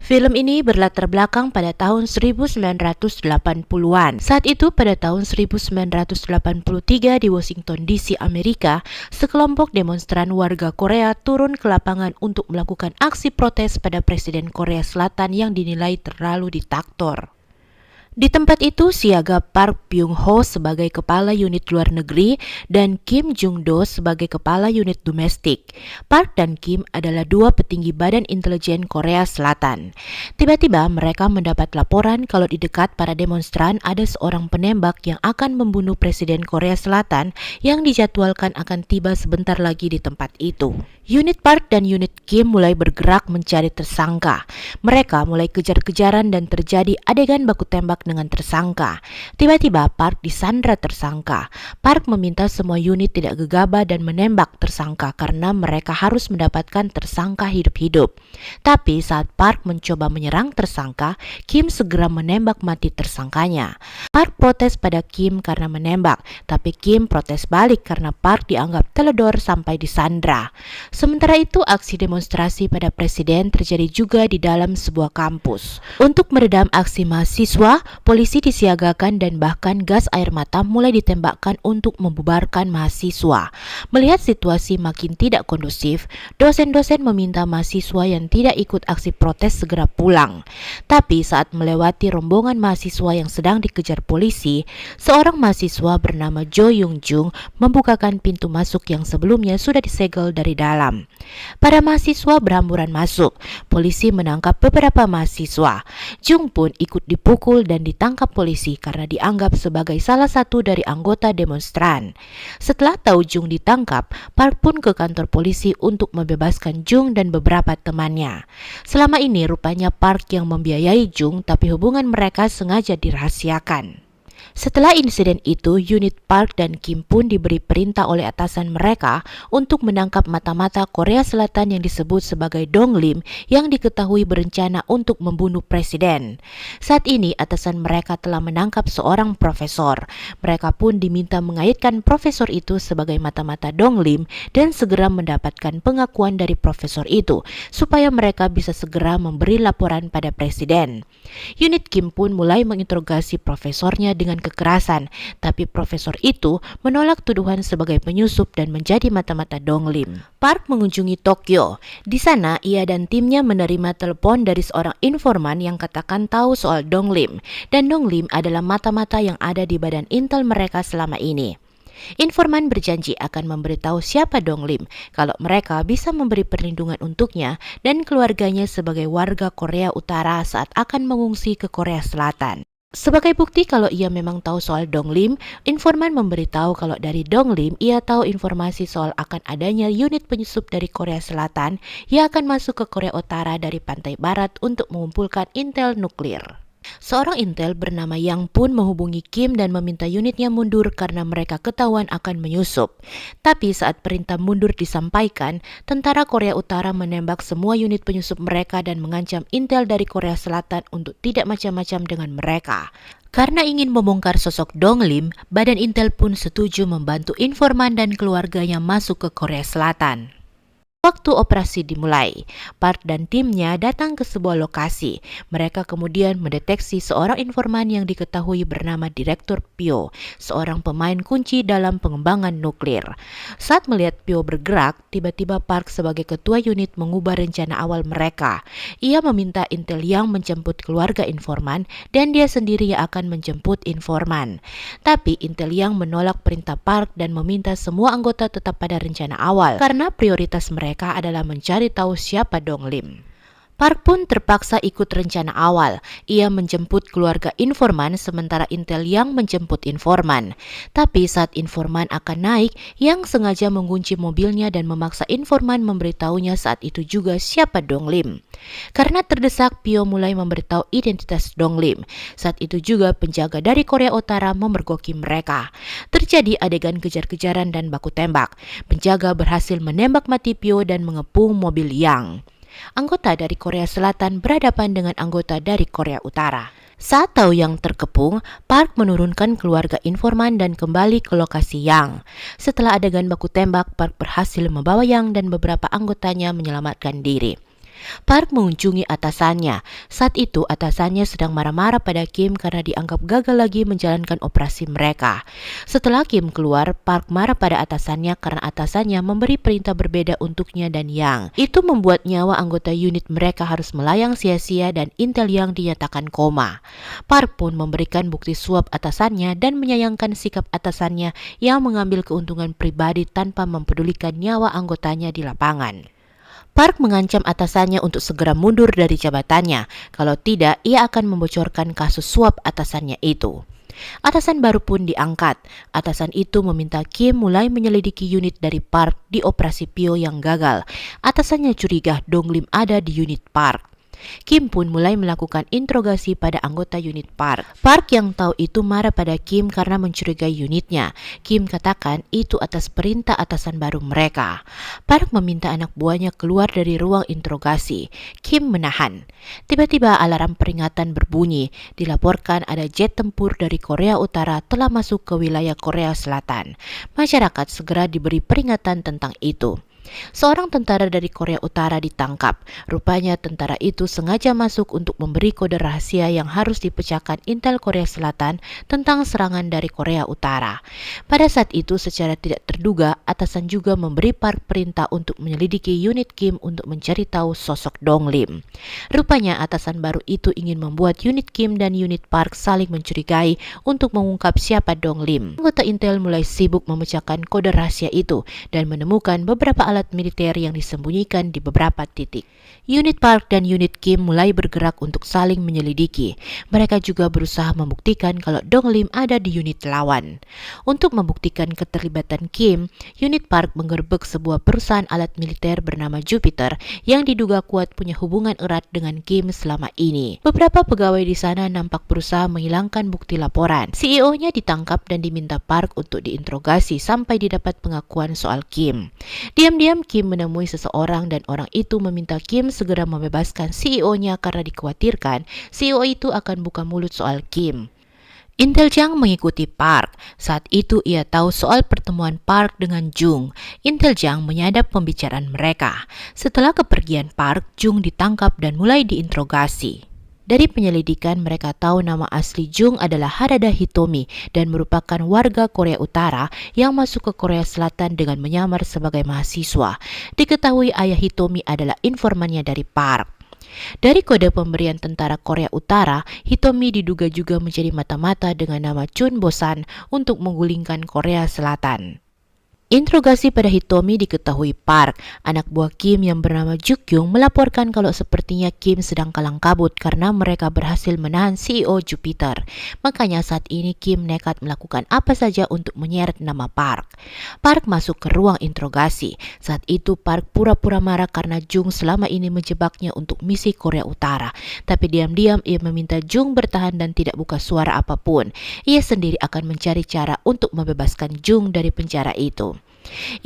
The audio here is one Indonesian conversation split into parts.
Film ini berlatar belakang pada tahun 1980-an. Saat itu pada tahun 1983 di Washington DC, Amerika, sekelompok demonstran warga Korea turun ke lapangan untuk melakukan aksi protes pada Presiden Korea Selatan yang dinilai terlalu diktator. Di tempat itu siaga Park Byung-ho sebagai kepala unit luar negeri dan Kim Jung-do sebagai kepala unit domestik. Park dan Kim adalah dua petinggi Badan Intelijen Korea Selatan. Tiba-tiba mereka mendapat laporan kalau di dekat para demonstran ada seorang penembak yang akan membunuh Presiden Korea Selatan yang dijadwalkan akan tiba sebentar lagi di tempat itu. Unit Park dan unit Kim mulai bergerak mencari tersangka. Mereka mulai kejar-kejaran dan terjadi adegan baku tembak dengan tersangka. Tiba-tiba Park disandra tersangka. Park meminta semua unit tidak gegabah dan menembak tersangka karena mereka harus mendapatkan tersangka hidup-hidup. Tapi saat Park mencoba menyerang tersangka, Kim segera menembak mati tersangkanya. Park protes pada Kim karena menembak, tapi Kim protes balik karena Park dianggap teledor sampai disandra. Sementara itu, aksi demonstrasi pada presiden terjadi juga di dalam sebuah kampus. Untuk meredam aksi mahasiswa, polisi disiagakan dan bahkan gas air mata mulai ditembakkan untuk membubarkan mahasiswa. Melihat situasi makin tidak kondusif, dosen-dosen meminta mahasiswa yang tidak ikut aksi protes segera pulang. Tapi saat melewati rombongan mahasiswa yang sedang dikejar polisi, seorang mahasiswa bernama Jo Young Jung membukakan pintu masuk yang sebelumnya sudah disegel dari dalam. Para mahasiswa berhamburan masuk. Polisi menangkap beberapa mahasiswa. Jung pun ikut dipukul dan ditangkap polisi karena dianggap sebagai salah satu dari anggota demonstran. Setelah tahu Jung ditangkap, Park pun ke kantor polisi untuk membebaskan Jung dan beberapa temannya. Selama ini rupanya Park yang membiayai Jung, tapi hubungan mereka sengaja dirahasiakan. Setelah insiden itu, unit Park dan Kim pun diberi perintah oleh atasan mereka untuk menangkap mata-mata Korea Selatan yang disebut sebagai Dong Lim yang diketahui berencana untuk membunuh presiden. Saat ini atasan mereka telah menangkap seorang profesor. Mereka pun diminta mengaitkan profesor itu sebagai mata-mata Dong Lim dan segera mendapatkan pengakuan dari profesor itu supaya mereka bisa segera memberi laporan pada presiden. Unit Kim pun mulai menginterogasi profesornya dengan kekerasan, tapi profesor itu menolak tuduhan sebagai penyusup dan menjadi mata-mata Dong Lim. Park mengunjungi Tokyo. Di sana, ia dan timnya menerima telepon dari seorang informan yang katakan tahu soal Dong Lim, dan Dong Lim adalah mata-mata yang ada di badan intel mereka selama ini. Informan berjanji akan memberitahu siapa Dong Lim kalau mereka bisa memberi perlindungan untuknya dan keluarganya sebagai warga Korea Utara saat akan mengungsi ke Korea Selatan. Sebagai bukti kalau ia memang tahu soal Dong Lim, informan memberitahu kalau dari Dong Lim ia tahu informasi soal akan adanya unit penyusup dari Korea Selatan yang akan masuk ke Korea Utara dari pantai barat untuk mengumpulkan intel nuklir. Seorang intel bernama Yang pun menghubungi Kim dan meminta unitnya mundur karena mereka ketahuan akan menyusup. Tapi saat perintah mundur disampaikan, tentara Korea Utara menembak semua unit penyusup mereka dan mengancam intel dari Korea Selatan untuk tidak macam-macam dengan mereka. Karena ingin membongkar sosok Dong Lim, Badan Intel pun setuju membantu informan dan keluarganya masuk ke Korea Selatan. Waktu operasi dimulai, Park dan timnya datang ke sebuah lokasi. Mereka kemudian mendeteksi seorang informan yang diketahui bernama Direktur Pyo, seorang pemain kunci dalam pengembangan nuklir. Saat melihat Pyo bergerak, tiba-tiba Park sebagai ketua unit mengubah rencana awal mereka. Ia meminta Intel Yang menjemput keluarga informan dan dia sendiri yang akan menjemput informan. Tapi Intel Yang menolak perintah Park dan meminta semua anggota tetap pada rencana awal karena prioritas mereka adalah mencari tahu siapa Dong Lim. Park pun terpaksa ikut rencana awal. Ia menjemput keluarga informan sementara Intel Yang menjemput informan. Tapi saat informan akan naik, Yang sengaja mengunci mobilnya dan memaksa informan memberitahunya saat itu juga siapa Dong Lim. Karena terdesak, Pyo mulai memberitahu identitas Dong Lim. Saat itu juga penjaga dari Korea Utara memergoki mereka. Terjadi adegan kejar-kejaran dan baku tembak. Penjaga berhasil menembak mati Pyo dan mengepung mobil Yang. Anggota dari Korea Selatan berhadapan dengan anggota dari Korea Utara. Saat tahu Yang terkepung, Park menurunkan keluarga informan dan kembali ke lokasi Yang. Setelah adegan baku tembak, Park berhasil membawa Yang dan beberapa anggotanya menyelamatkan diri. Park mengunjungi atasannya. Saat itu atasannya sedang marah-marah pada Kim karena dianggap gagal lagi menjalankan operasi mereka. Setelah Kim keluar, Park marah pada atasannya karena atasannya memberi perintah berbeda untuknya dan Yang. Itu membuat nyawa anggota unit mereka harus melayang sia-sia dan Intel Yang dinyatakan koma. Park pun memberikan bukti suap atasannya dan menyayangkan sikap atasannya yang mengambil keuntungan pribadi tanpa mempedulikan nyawa anggotanya di lapangan. Park mengancam atasannya untuk segera mundur dari jabatannya, kalau tidak ia akan membocorkan kasus suap atasannya itu. Atasan baru pun diangkat. Atasan itu meminta Kim mulai menyelidiki unit dari Park di operasi Pyo yang gagal. Atasannya curiga Dong Lim ada di unit Park. Kim pun mulai melakukan interogasi pada anggota unit Park. Park yang tahu itu marah pada Kim karena mencurigai unitnya. Kim katakan itu atas perintah atasan baru mereka. Park meminta anak buahnya keluar dari ruang interogasi. Kim menahan. Tiba-tiba alarm peringatan berbunyi. Dilaporkan ada jet tempur dari Korea Utara telah masuk ke wilayah Korea Selatan. Masyarakat segera diberi peringatan tentang itu. Seorang tentara dari Korea Utara ditangkap. Rupanya tentara itu sengaja masuk untuk memberi kode rahasia yang harus dipecahkan Intel Korea Selatan tentang serangan dari Korea Utara. Pada saat itu secara tidak terduga, atasan juga memberi Park perintah untuk menyelidiki unit Kim untuk mencari tahu sosok Dong Lim. Rupanya atasan baru itu ingin membuat unit Kim dan unit Park saling mencurigai untuk mengungkap siapa Dong Lim. Anggota Intel mulai sibuk memecahkan kode rahasia itu dan menemukan beberapa alat militer yang disembunyikan di beberapa titik. Unit Park dan unit Kim mulai bergerak untuk saling menyelidiki. Mereka juga berusaha membuktikan kalau Dong Lim ada di unit lawan. Untuk membuktikan keterlibatan Kim, unit Park menggerebek sebuah perusahaan alat militer bernama Jupiter yang diduga kuat punya hubungan erat dengan Kim selama ini. Beberapa pegawai di sana nampak berusaha menghilangkan bukti laporan. CEO-nya ditangkap dan diminta Park untuk diinterogasi sampai didapat pengakuan soal Kim. Diam-diam Kim menemui seseorang dan orang itu meminta Kim segera membebaskan CEO-nya karena dikhawatirkan CEO itu akan buka mulut soal Kim. Intel Jang mengikuti Park. Saat itu ia tahu soal pertemuan Park dengan Jung. Intel Jang menyadap pembicaraan mereka. Setelah kepergian Park, Jung ditangkap dan mulai diinterogasi. Dari penyelidikan mereka tahu nama asli Jung adalah Harada Hitomi dan merupakan warga Korea Utara yang masuk ke Korea Selatan dengan menyamar sebagai mahasiswa. Diketahui ayah Hitomi adalah informannya dari Park. Dari kode pemberian tentara Korea Utara, Hitomi diduga juga menjadi mata-mata dengan nama Chun Bosan untuk menggulingkan Korea Selatan. Interogasi pada Hitomi diketahui Park. Anak buah Kim yang bernama Jukyung melaporkan kalau sepertinya Kim sedang kalang kabut karena mereka berhasil menahan CEO Jupiter. Makanya saat ini Kim nekat melakukan apa saja untuk menyeret nama Park. Park masuk ke ruang interogasi. Saat itu Park pura-pura marah karena Jung selama ini menjebaknya untuk misi Korea Utara. Tapi diam-diam ia meminta Jung bertahan dan tidak buka suara apapun. Ia sendiri akan mencari cara untuk membebaskan Jung dari penjara itu.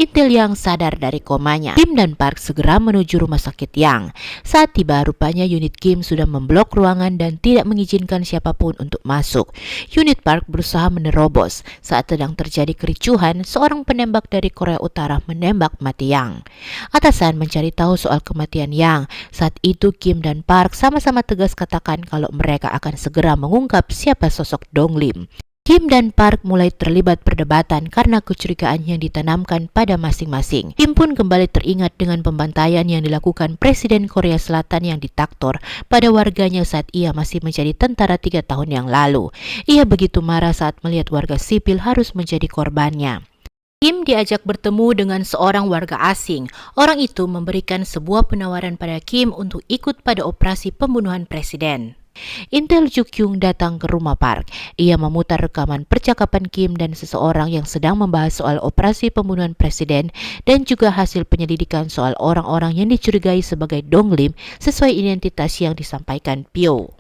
Intel Yang sadar dari komanya. Kim dan Park segera menuju rumah sakit Yang. Saat tiba, rupanya unit Kim sudah memblok ruangan dan tidak mengizinkan siapapun untuk masuk. Unit Park berusaha menerobos. Saat sedang terjadi kericuhan, seorang penembak dari Korea Utara menembak mati Yang. Atasan mencari tahu soal kematian Yang. Saat itu Kim dan Park sama-sama tegas katakan kalau mereka akan segera mengungkap siapa sosok Dong Lim. Kim dan Park mulai terlibat perdebatan karena kecurigaan yang ditanamkan pada masing-masing. Kim pun kembali teringat dengan pembantaian yang dilakukan Presiden Korea Selatan yang diktator pada warganya saat ia masih menjadi tentara 3 tahun yang lalu. Ia begitu marah saat melihat warga sipil harus menjadi korbannya. Kim diajak bertemu dengan seorang warga asing. Orang itu memberikan sebuah penawaran pada Kim untuk ikut pada operasi pembunuhan presiden. Intel Jukyung datang ke rumah Park. Ia memutar rekaman percakapan Kim dan seseorang yang sedang membahas soal operasi pembunuhan presiden dan juga hasil penyelidikan soal orang-orang yang dicurigai sebagai Dong Lim sesuai identitas yang disampaikan Pyo.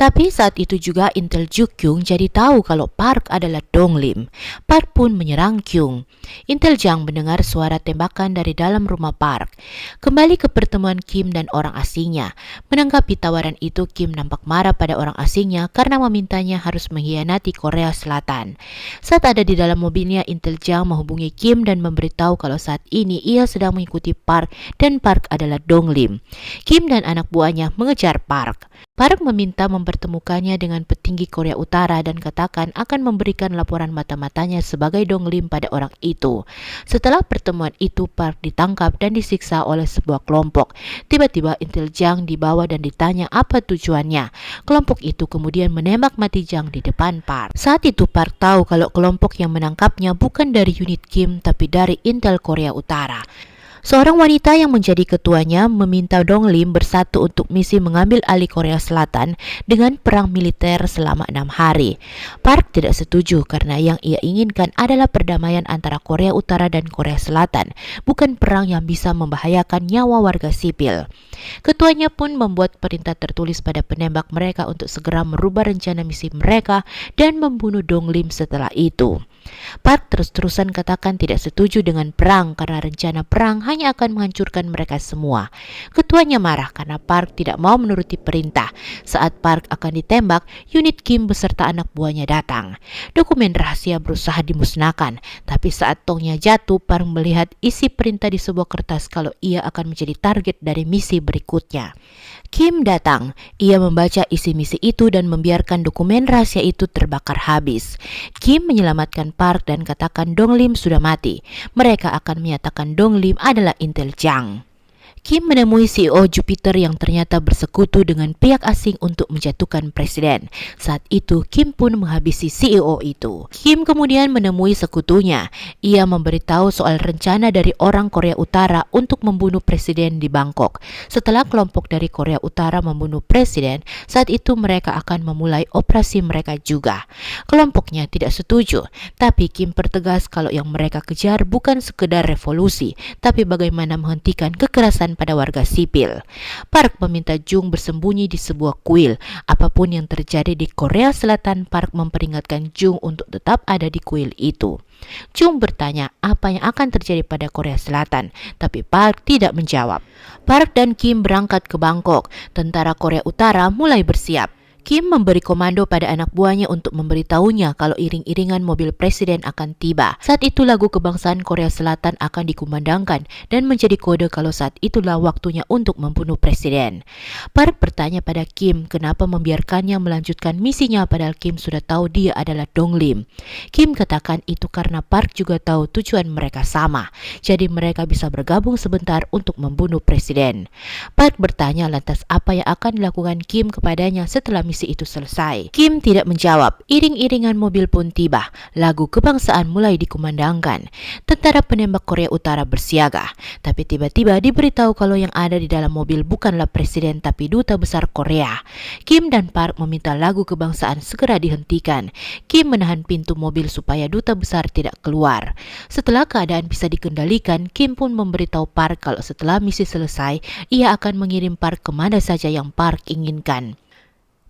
Tapi saat itu juga Intel Kyung jadi tahu kalau Park adalah Dong Lim. Park pun menyerang Kyung. Intel Jang mendengar suara tembakan dari dalam rumah Park. Kembali ke pertemuan Kim dan orang asingnya. Menanggapi tawaran itu, Kim nampak marah pada orang asingnya karena memintanya harus mengkhianati Korea Selatan. Saat ada di dalam mobilnya, Intel Jang menghubungi Kim dan memberitahu kalau saat ini ia sedang mengikuti Park dan Park adalah Dong Lim. Kim dan anak buahnya mengejar Park. Park meminta mempertemukannya dengan petinggi Korea Utara dan katakan akan memberikan laporan mata-matanya sebagai Dong Lim pada orang itu. Setelah pertemuan itu, Park ditangkap dan disiksa oleh sebuah kelompok. Tiba-tiba Intel Jang dibawa dan ditanya apa tujuannya. Kelompok itu kemudian menembak mati Jang di depan Park. Saat itu Park tahu kalau kelompok yang menangkapnya bukan dari unit Kim tapi dari Intel Korea Utara. Seorang wanita yang menjadi ketuanya meminta Dong Lim bersatu untuk misi mengambil alih Korea Selatan dengan perang militer selama 6 hari. Park tidak setuju karena yang ia inginkan adalah perdamaian antara Korea Utara dan Korea Selatan, bukan perang yang bisa membahayakan nyawa warga sipil. Ketuanya pun membuat perintah tertulis pada penembak mereka untuk segera merubah rencana misi mereka dan membunuh Dong Lim setelah itu. Park terus-terusan katakan tidak setuju dengan perang karena rencana perang hanya akan menghancurkan mereka semua. Ketuanya marah karena Park tidak mau menuruti perintah. Saat Park akan ditembak, unit Kim beserta anak buahnya datang. Dokumen rahasia berusaha dimusnahkan, tapi saat tongnya jatuh, Park melihat isi perintah di sebuah kertas kalau ia akan menjadi target dari misi berikutnya. Kim datang. Ia membaca isi misi itu dan membiarkan dokumen rahasia itu terbakar habis. Kim menyelamatkan Park dan katakan Dong Lim sudah mati. Mereka akan menyatakan Dong Lim adalah Intel Jang. Kim menemui CEO Jupiter yang ternyata bersekutu dengan pihak asing untuk menjatuhkan presiden. Saat itu, Kim pun menghabisi CEO itu. Kim kemudian menemui sekutunya. Ia memberitahu soal rencana dari orang Korea Utara untuk membunuh presiden di Bangkok. Setelah kelompok dari Korea Utara membunuh presiden, saat itu mereka akan memulai operasi mereka juga. Kelompoknya tidak setuju, tapi Kim pertegas kalau yang mereka kejar bukan sekedar revolusi, tapi bagaimana menghentikan kekerasan pada warga sipil. Park meminta Jung bersembunyi di sebuah kuil. Apapun yang terjadi di Korea Selatan, Park memperingatkan Jung untuk tetap ada di kuil itu. Jung bertanya apa yang akan terjadi pada Korea Selatan, tapi Park tidak menjawab. Park dan Kim berangkat ke Bangkok. Tentara Korea Utara mulai bersiap. Kim memberi komando pada anak buahnya untuk memberitahunya kalau iring-iringan mobil presiden akan tiba. Saat itu lagu kebangsaan Korea Selatan akan dikumandangkan dan menjadi kode kalau saat itulah waktunya untuk membunuh presiden. Park bertanya pada Kim kenapa membiarkannya melanjutkan misinya padahal Kim sudah tahu dia adalah Dong Lim. Kim katakan itu karena Park juga tahu tujuan mereka sama, jadi mereka bisa bergabung sebentar untuk membunuh presiden. Park bertanya lantas apa yang akan dilakukan Kim kepadanya setelah misi itu selesai. Kim tidak menjawab. Iring-iringan mobil pun tiba. Lagu kebangsaan mulai dikumandangkan. Tentara penembak Korea Utara bersiaga. Tapi tiba-tiba diberitahu kalau yang ada di dalam mobil bukanlah presiden tapi duta besar Korea. Kim dan Park meminta lagu kebangsaan segera dihentikan. Kim menahan pintu mobil supaya duta besar tidak keluar. Setelah keadaan bisa dikendalikan, Kim pun memberitahu Park kalau setelah misi selesai, ia akan mengirim Park kemana saja yang Park inginkan.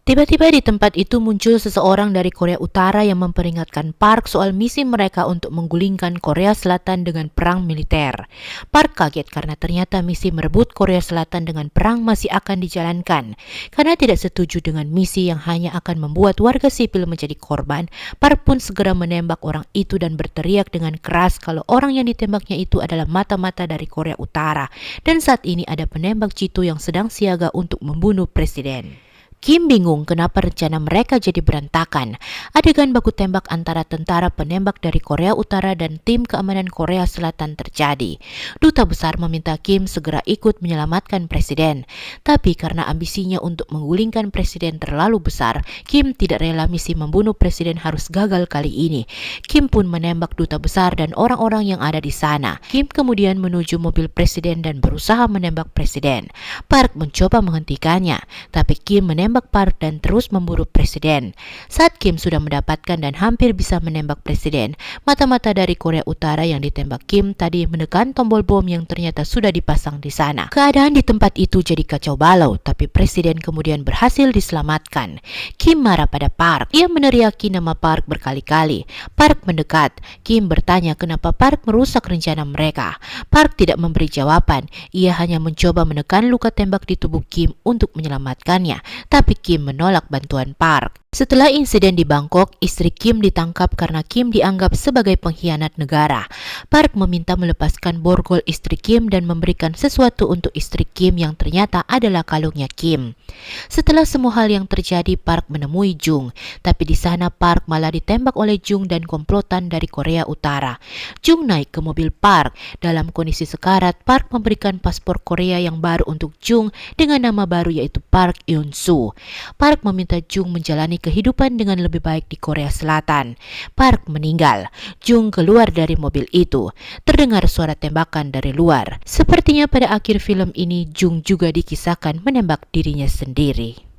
Tiba-tiba di tempat itu muncul seseorang dari Korea Utara yang memperingatkan Park soal misi mereka untuk menggulingkan Korea Selatan dengan perang militer. Park kaget karena ternyata misi merebut Korea Selatan dengan perang masih akan dijalankan. Karena tidak setuju dengan misi yang hanya akan membuat warga sipil menjadi korban, Park pun segera menembak orang itu dan berteriak dengan keras kalau orang yang ditembaknya itu adalah mata-mata dari Korea Utara. Dan saat ini ada penembak jitu yang sedang siaga untuk membunuh presiden. Kim bingung kenapa rencana mereka jadi berantakan. Adegan baku tembak antara tentara penembak dari Korea Utara dan tim keamanan Korea Selatan terjadi. Duta besar meminta Kim segera ikut menyelamatkan presiden. Tapi karena ambisinya untuk menggulingkan presiden terlalu besar, Kim tidak rela misi membunuh presiden harus gagal kali ini. Kim pun menembak duta besar dan orang-orang yang ada di sana. Kim kemudian menuju mobil presiden dan berusaha menembak presiden. Park mencoba menghentikannya, tapi Kim menembak menembak Park dan terus memburu presiden. Saat Kim sudah mendapatkan dan hampir bisa menembak presiden, mata-mata dari Korea Utara yang ditembak Kim tadi menekan tombol bom yang ternyata sudah dipasang di sana. Keadaan di tempat itu jadi kacau balau, tapi presiden kemudian berhasil diselamatkan. Kim marah pada Park. Ia meneriaki nama Park berkali-kali. Park mendekat. Kim bertanya kenapa Park merusak rencana mereka. Park tidak memberi jawaban. Ia hanya mencoba menekan luka tembak di tubuh Kim untuk menyelamatkannya, tapi Kim menolak bantuan Park. Setelah insiden di Bangkok, istri Kim ditangkap karena Kim dianggap sebagai pengkhianat negara. Park meminta melepaskan borgol istri Kim dan memberikan sesuatu untuk istri Kim yang ternyata adalah kalungnya Kim. Setelah semua hal yang terjadi, Park menemui Jung, tapi di sana Park malah ditembak oleh Jung dan komplotan dari Korea Utara. Jung naik ke mobil Park. Dalam kondisi sekarat, Park memberikan paspor Korea yang baru untuk Jung dengan nama baru yaitu Park Eun-soo. Park meminta Jung menjalani kehidupan dengan lebih baik di Korea Selatan. Park meninggal. Jung keluar dari mobil itu. Terdengar suara tembakan dari luar. Sepertinya pada akhir film ini Jung juga dikisahkan menembak dirinya sendiri.